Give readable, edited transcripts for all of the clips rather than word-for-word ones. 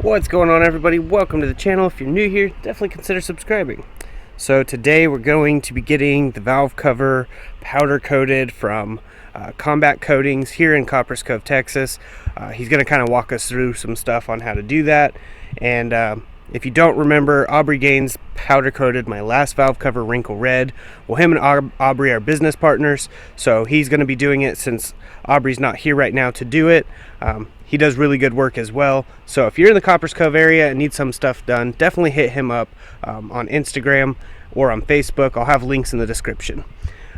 What's going on, everybody? Welcome to the channel. If you're new here, definitely consider subscribing. So today we're going to be getting the valve cover powder coated from Combat Coatings here in Copperas Cove, Texas. He's going to kind of walk us through some stuff on how to do that. And if you don't remember, Aubrey Gaines powder coated my last valve cover wrinkle red. Well, him and Aubrey are business partners, so he's going to be doing it since Aubrey's not here right now to do it. He does really good work as well. So if you're in the Copperas Cove area and need some stuff done, definitely hit him up on Instagram or on Facebook. I'll have links in the description.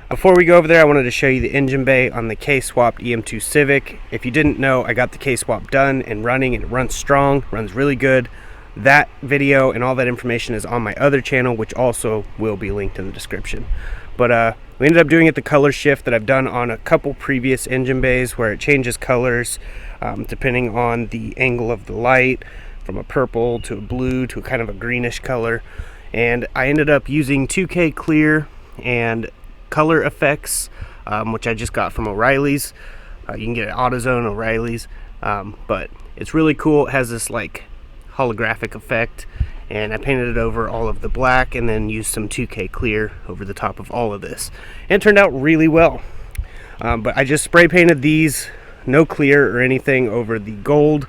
Before we go over there, I wanted to show you the engine bay on the K-swapped EM2 Civic. If you didn't know, I got the K-swap done and running, and it runs strong, runs really good. That video and all that information is on my other channel, which also will be linked in the description. But we ended up doing it the color shift that I've done on a couple previous engine bays, where it changes colors depending on the angle of the light, from a purple to a blue to kind of a greenish color. And I ended up using 2K clear and color effects, which I just got from O'Reilly's. You can get it at AutoZone, O'Reilly's, but it's really cool. It has this like holographic effect, and I painted it over all of the black and then used some 2K clear over the top of all of this, and it turned out really well. But I just spray painted these, no clear or anything, over the gold.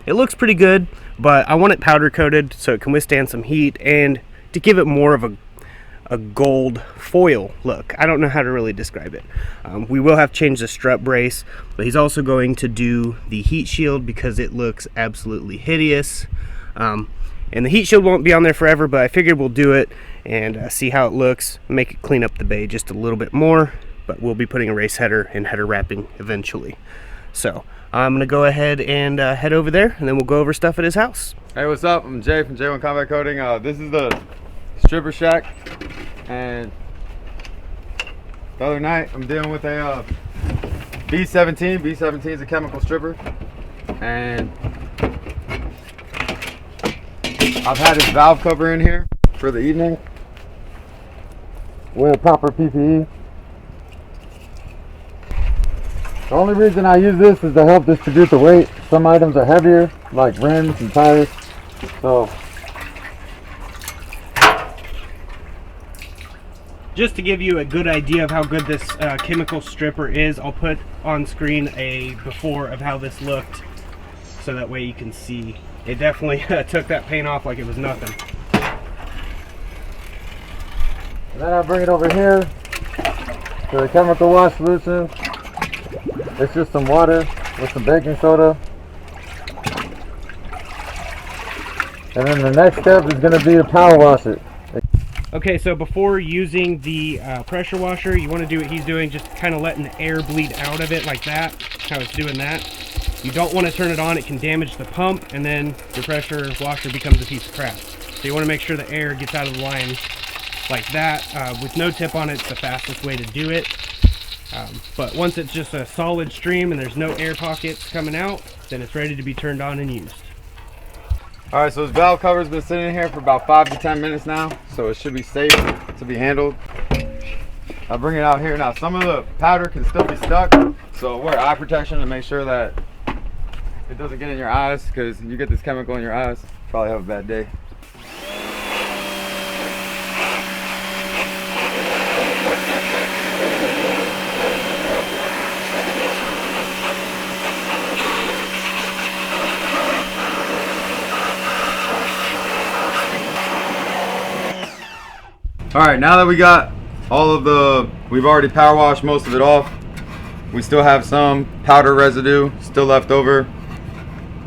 It looks pretty good, but I want it powder coated so it can withstand some heat and to give it more of a gold foil look. I don't know how to really describe it. We will have to change the strut brace, but he's also going to do the heat shield because it looks absolutely hideous. And the heat shield won't be on there forever, but I figured we'll do it and see how it looks, make it clean up the bay just a little bit more. But we'll be putting a race header and header wrapping eventually. So I'm gonna go ahead and head over there, and then we'll go over stuff at his house. Hey, what's up? I'm Jay from J1 Combat Coating. This is the stripper shack, and the other night I'm dealing with a B17. B17 is a chemical stripper, and I've had his valve cover in here for the evening with proper PPE. The only reason I use this is to help distribute the weight. Some items are heavier, like rims and tires. So, just to give you a good idea of how good this chemical stripper is, I'll put on screen a before of how this looked, so that way you can see. It definitely took that paint off like it was nothing. And then I bring it over here to the chemical wash solution. It's just some water with some baking soda. And then the next step is going to be to power wash it. Okay, so before using the pressure washer, you want to do what he's doing, just kind of letting the air bleed out of it like that, how it's doing that. You don't want to turn it on, it can damage the pump, and then your pressure washer becomes a piece of crap. So you want to make sure the air gets out of the line like that. With no tip on it, it's the fastest way to do it. But once it's just a solid stream and there's no air pockets coming out, then it's ready to be turned on and used. Alright, so this valve cover's been sitting in here for about 5 to 10 minutes now, so it should be safe to be handled. I'll bring it out here. Now, some of the powder can still be stuck, so wear eye protection to make sure that it doesn't get in your eyes, because you get this chemical in your eyes, probably have a bad day. Alright, now that we got all of we've already power washed most of it off. We still have some powder residue still left over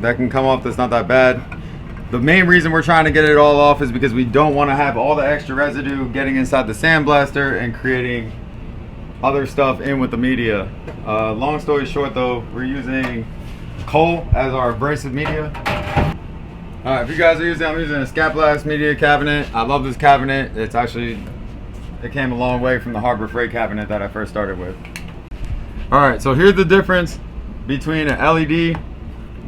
that can come off. That's not that bad. The main reason we're trying to get it all off is because we don't want to have all the extra residue getting inside the sandblaster and creating other stuff in with the media. Long story short though, we're using coal as our abrasive media. Alright, if you guys are using, I'm using a Scat Blast media cabinet. I love this cabinet. It came a long way from the Harbor Freight cabinet that I first started with. Alright, so here's the difference between an LED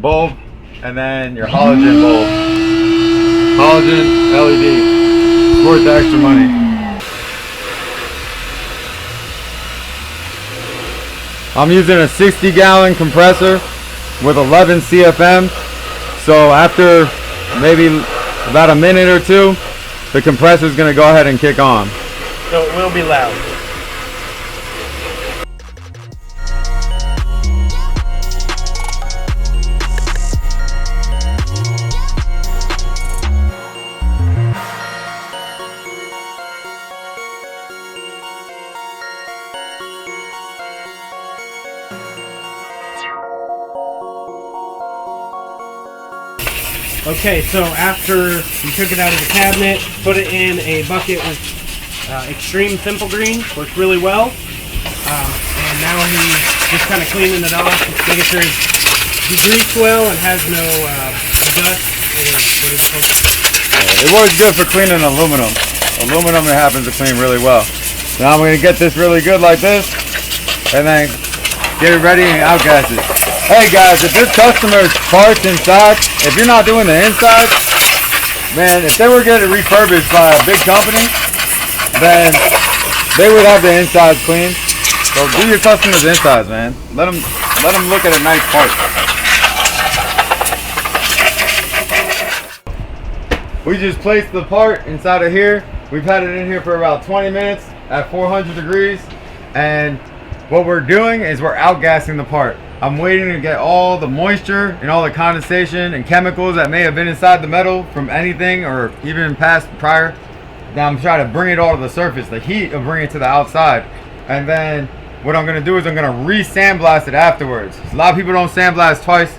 bulb and then your halogen bulb. Halogen, LED. It's worth the extra money. I'm using a 60-gallon compressor with 11 CFM. So after maybe about a minute or two, the compressor is going to go ahead and kick on. So it will be loud. Okay, so after you took it out of the cabinet, put it in a bucket with extreme simple green, worked really well. And now he's just kind of cleaning it off, making sure it's degreased well and has no dust or what is supposed to. It works good for cleaning aluminum. Aluminum, it happens to clean really well. Now I'm going to get this really good like this, and then get it ready and outgas it. Hey guys, if your customer's parts inside, if you're not doing the inside, man, if they were getting refurbished by a big company, then they would have the insides clean. So do your customers' insides, man. Let them look at a nice part. We just placed the part inside of here. We've had it in here for about 20 minutes at 400 degrees. And what we're doing is we're outgassing the part. I'm waiting to get all the moisture and all the condensation and chemicals that may have been inside the metal from anything or even past prior. Now I'm trying to bring it all to the surface. The heat will bring it to the outside. And then what I'm going to do is I'm going to re-sandblast it afterwards. A lot of people don't sandblast twice.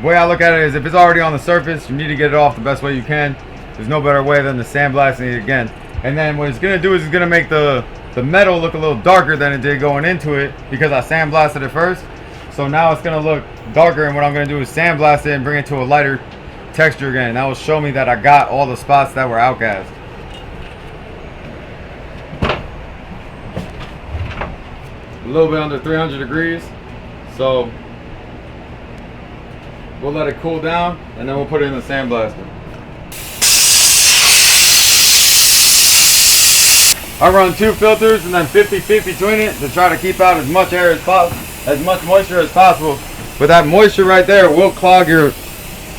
The way I look at it is if it's already on the surface, you need to get it off the best way you can. There's no better way than to sandblasting it again. And then what it's going to do is it's going to make the metal look a little darker than it did going into it because I sandblasted it first. So now it's going to look darker, and what I'm going to do is sandblast it and bring it to a lighter texture again. That will show me that I got all the spots that were outgassed. A little bit under 300 degrees. So we'll let it cool down, and then we'll put it in the sandblaster. I run 2 filters and then 50 feet between it to try to keep out as much air as possible, as much moisture as possible. But that moisture right there will clog your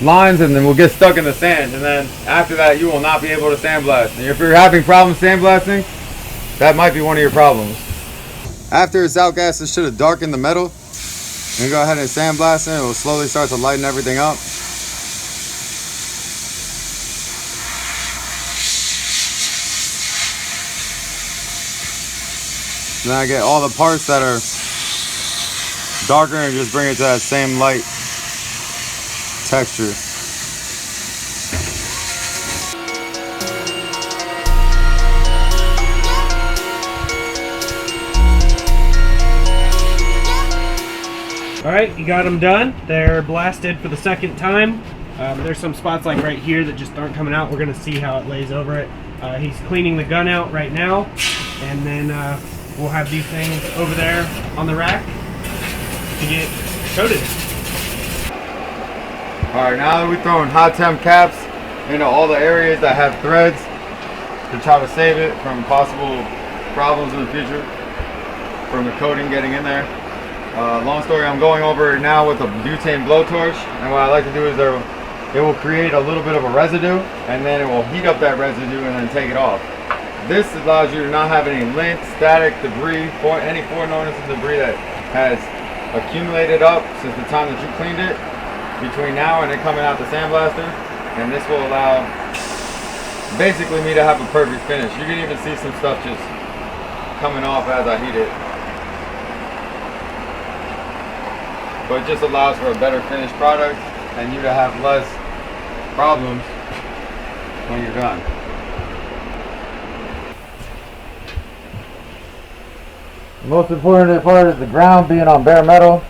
lines and then we'll get stuck in the sand. And then after that, you will not be able to sandblast. And if you're having problems sandblasting, that might be one of your problems. After it's outgassed, it should have darkened the metal. And go ahead and sandblast it. It will slowly start to lighten everything up. Then I get all the parts that are darker and just bring it to that same light texture. Alright, you got them done. They're blasted for the second time. There's some spots like right here that just aren't coming out. We're going to see how it lays over it. He's cleaning the gun out right now, and then we'll have these things over there on the rack to get coated. Alright, now that we're throwing hot temp caps into all the areas that have threads to try to save it from possible problems in the future from the coating getting in there. Long story, I'm going over it now with a butane blowtorch, and what I like to do is it will create a little bit of a residue, and then it will heat up that residue and then take it off. This allows you to not have any lint, static, debris, any foreign noticeable debris that has accumulated up since the time that you cleaned it between now and it coming out the sandblaster. And this will allow basically me to have a perfect finish. You can even see some stuff just coming off as I heat it. But it just allows for a better finished product and you to have less problems when you're done. The most important part is the ground being on bare metal.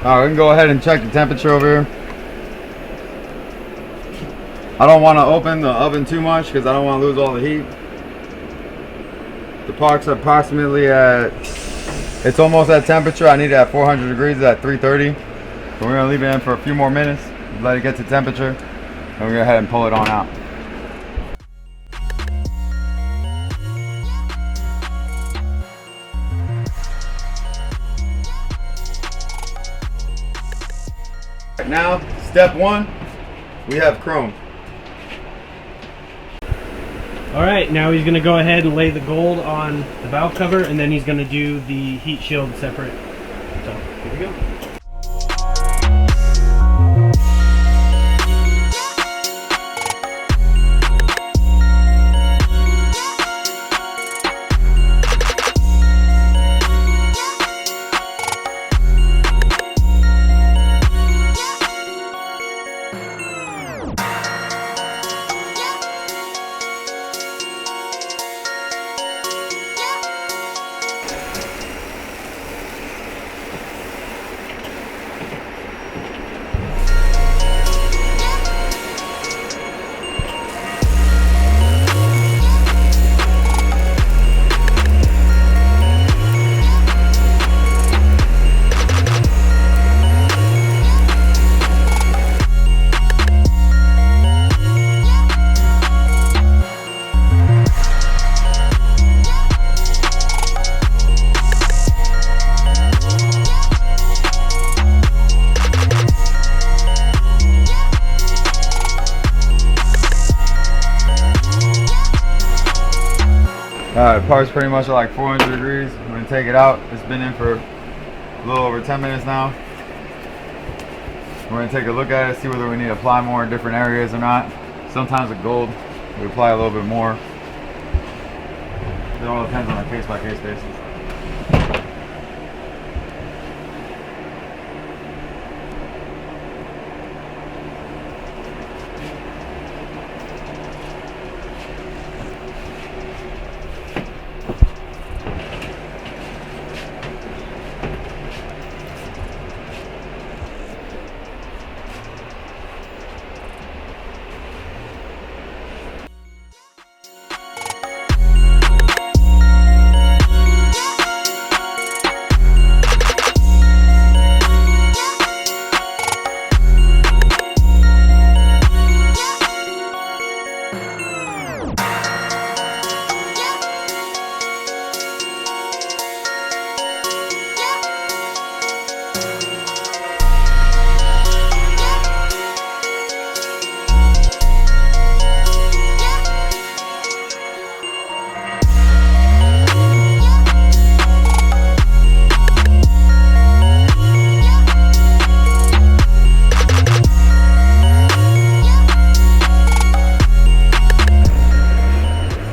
Alright, we can go ahead and check the temperature over here. I don't want to open the oven too much because I don't want to lose all the heat. The park's approximately at, it's almost at temperature. I need it at 400 degrees at 330. So we're going to leave it in for a few more minutes, let it get to temperature, and we're going to go ahead and pull it on out. Right now, step one, we have chrome. Alright, now he's going to go ahead and lay the gold on the valve cover, and then he's going to do the heat shield separate. So, here we go. Alright, parts pretty much are like 400 degrees. I'm going to take it out. It's been in for a little over 10 minutes now. We're going to take a look at it, see whether we need to apply more in different areas or not. Sometimes with gold, we apply a little bit more. It all depends on a case-by-case basis.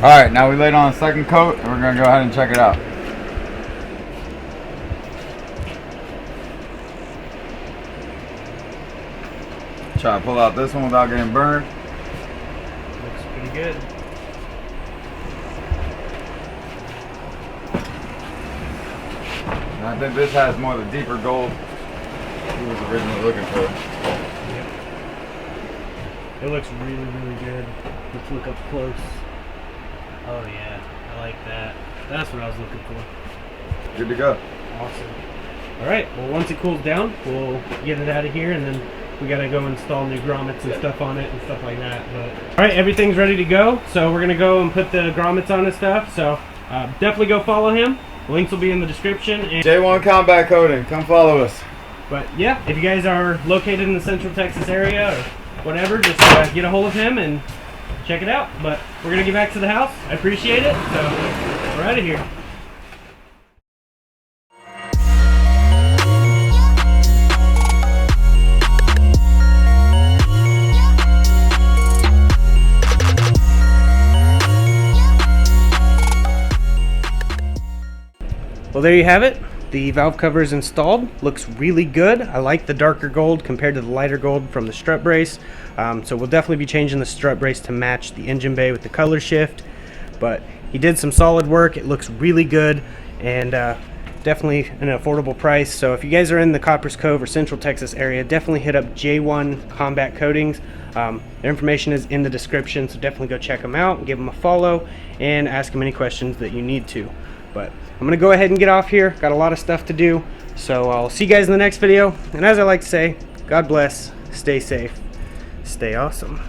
Alright, now we laid on a second coat and we're going to go ahead and check it out. Try to pull out this one without getting burned. Looks pretty good. And I think this has more of the deeper gold he was originally looking for. Yep. It looks really, really good. Let's look up close. Oh yeah, I like that. That's what I was looking for. Good to go. Awesome. Alright, well once it cools down, we'll get it out of here and then we gotta go install new grommets and stuff on it and stuff like that. But alright, everything's ready to go. So we're gonna go and put the grommets on and stuff. So definitely go follow him. Links will be in the description. And J1 Combat Coating, come follow us. but yeah, if you guys are located in the Central Texas area or whatever, just get a hold of him and check it out. But we're gonna get back to the house. I appreciate it. So we're out of here. Well, there you have it. The valve cover is installed. Looks really good. I like the darker gold compared to the lighter gold from the strut brace. So we'll definitely be changing the strut brace to match the engine bay with the color shift. But he did some solid work. It looks really good. And definitely an affordable price. So if you guys are in the Coppers Cove or Central Texas area, definitely hit up J1 Combat Coatings. Their information is in the description, so definitely go check them out, give them a follow, and ask them any questions that you need to. But I'm gonna go ahead and get off here. Got a lot of stuff to do, so I'll see you guys in the next video. And as I like to say, God bless, stay safe, stay awesome.